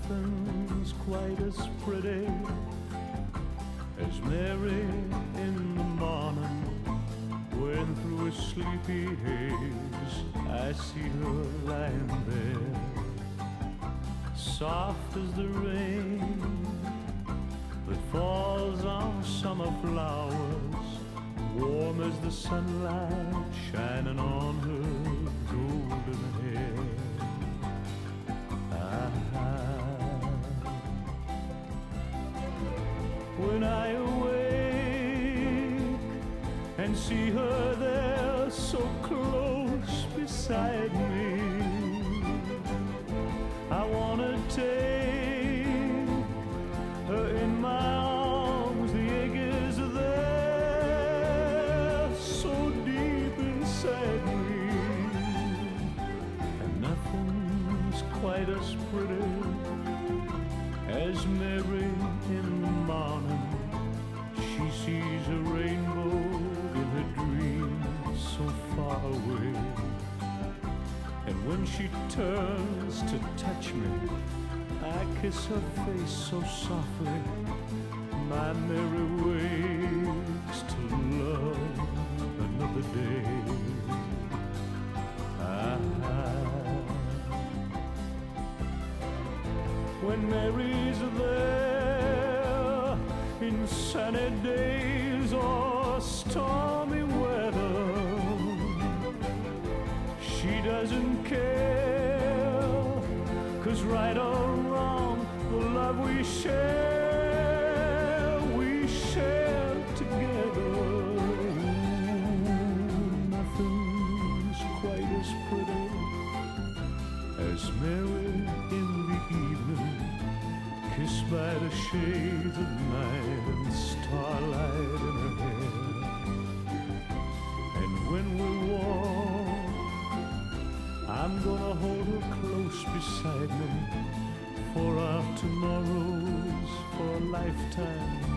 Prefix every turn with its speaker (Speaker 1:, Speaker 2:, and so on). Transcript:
Speaker 1: nothing's quite as pretty as Mary in the morning, when through a sleepy haze I see her lying there, soft as the rain that falls on summer flowers, warm as the sunlight shining on her golden hair. When I awake and see her there so close beside me, I wanna take her in my arms. The ache is there so deep inside me, and nothing's quite as pretty as Mary in the morning. She sees a rainbow in her dream so far away, and when she turns to touch me, I kiss her face so softly. My Mary wakes to love another day. When Mary's there in sunny days or stormy weather, she doesn't care, 'cause right or wrong, the love we share together. Nothing's quite as pretty as Mary in the evening, kissed by the shades of night and starlight in her hair. And when we walk, I'm gonna hold her close beside me, for our tomorrows, for a lifetime